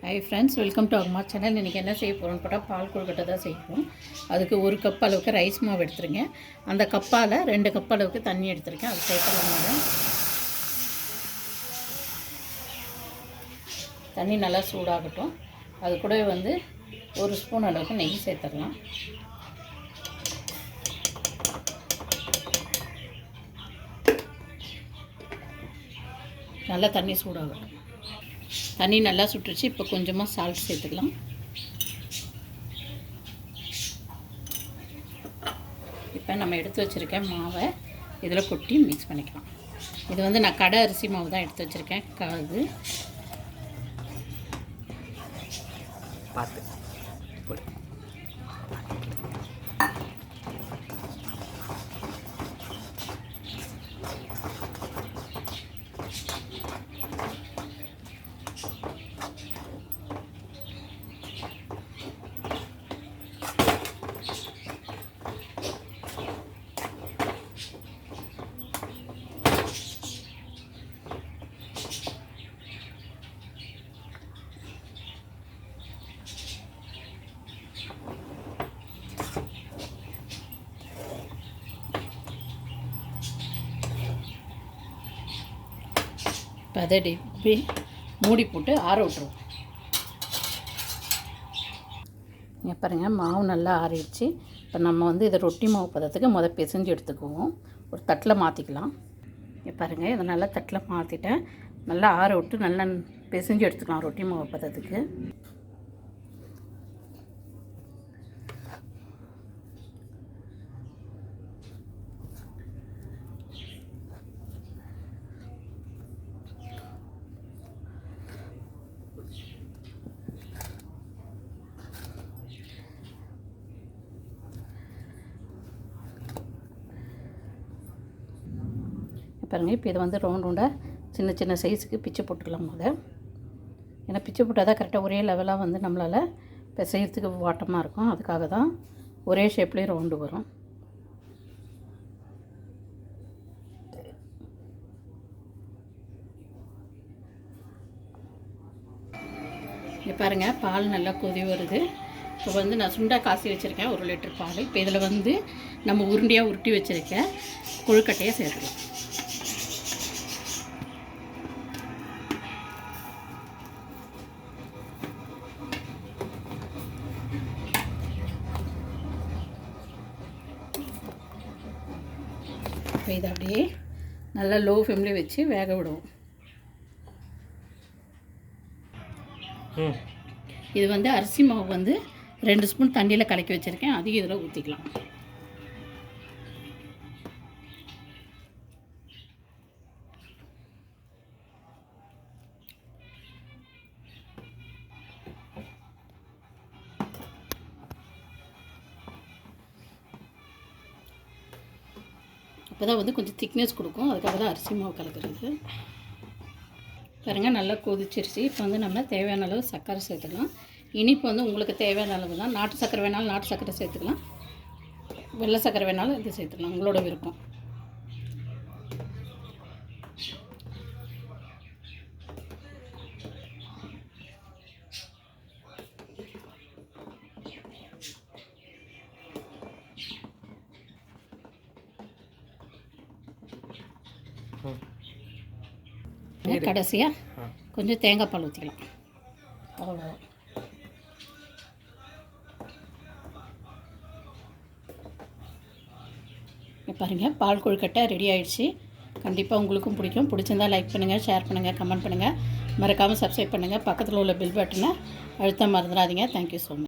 Hi friends, welcome to அம்மா channel. இன்றைக்கி என்ன செய்ய போகிறோன்னு போட்டால் பால் கொழுக்கட்டை தான் செய்யணும். அதுக்கு 1 கப் அளவுக்கு ரைஸ் மாவு எடுத்துருங்க. அந்த கப்பால் 2 கப் அளவுக்கு தண்ணி எடுத்துருக்கேன். அது சேர்த்துலாம். தண்ணி நல்லா சூடாகட்டும். அது கூட 1 ஸ்பூன் அளவுக்கு நெய் சேர்த்துடலாம். நல்லா தண்ணி சூடாகட்டும். தண்ணி நல்லா சுட்டுருச்சு. இப்போ கொஞ்சமாக சால்ட் சேர்த்துக்கலாம். இப்போ நம்ம எடுத்து வச்சுருக்க மாவை இதில் கொட்டி மிக்ஸ் பண்ணிக்கலாம். இது நான் கடை அரிசி மாவு தான் எடுத்து வச்சுருக்கேன். அது பார்த்து இப்போ அதை டிப்பி மூடி போட்டு ஆற விட்ருவோம். இங்கே பாருங்கள், மாவு நல்லா ஆறிடுச்சு. இப்போ நம்ம இதை ரொட்டி மாவு பதத்துக்கு பிசைஞ்சு எடுத்துக்குவோம். ஒரு தட்டில் மாற்றிக்கலாம். இங்கே பாருங்கள், இதை நல்லா தட்டில் மாற்றிட்டேன். நல்லா ஆற விட்டு நல்லா பிசைஞ்சு எடுத்துக்கலாம் ரொட்டி மாவு பதத்துக்கு. பாருங்கள், இப்போ இதை ரவுண்டாக சின்ன சின்ன சைஸுக்கு பிச்சு போட்டுக்கலாம். ஏன்னா பிச்சு போட்டால் தான் கரெக்டாக ஒரே லெவலாக நம்மளால் பிசையறதுக்கு வாட்டமாக இருக்கும். அதுக்காக தான் ஒரே ஷேப்லேயே ரவுண்டு வரும். இங்கே பாருங்கள், பால் நல்லா கொதி வருது. இப்போ நான் சுண்டா காசி வச்சுருக்கேன் 1 லிட்டர் பால். இப்போ இதில் நம்ம உருண்டையாக உருட்டி வச்சுருக்கேன் கொழுக்கட்டையை சேர்த்துக்கலாம். இப்போ இதை அப்படியே நல்லா லோ ஃப்ளேம்லேயே வச்சு வேக விடுவோம். இது அரிசி மாவு 2 ஸ்பூன் தண்ணியில் கலக்கி வச்சுருக்கேன். அதையும் இதில் ஊற்றிக்கலாம். அப்போ தான் கொஞ்சம் திக்னஸ் கொடுக்கும். அதுக்காக தான் அரிசி மாவு கலக்கிறது. பாருங்கள், நல்லா கொதிச்சிருச்சு. இப்போ நம்ம தேவையான அளவு சர்க்கரை சேர்த்துக்கலாம். இனிப்பு உங்களுக்கு தேவையான அளவு தான். நாட்டு சர்க்கரை வேணாலும் நாட்டு சர்க்கரை சேர்த்துக்கலாம். வெள்ளை சர்க்கரை வேணாலும் இது சேர்த்துக்கலாம், உங்களோட விருப்பம். கடைசியாக கொஞ்சம் தேங்காய் பால் ஊற்றிக்கலாம். அவ்வளோதான். பாருங்கள், பால் கொழுக்கட்டை ரெடி ஆகிடுச்சு. கண்டிப்பாக உங்களுக்கும் பிடிக்கும். பிடிச்சிருந்தால் லைக் பண்ணுங்கள், ஷேர் பண்ணுங்கள், கமெண்ட் பண்ணுங்கள். மறக்காமல் சப்ஸ்கிரைப் பண்ணுங்கள். பக்கத்தில் உள்ள பெல் பட்டனை அழுத்த மறந்துடாதீங்க. Thank you so much.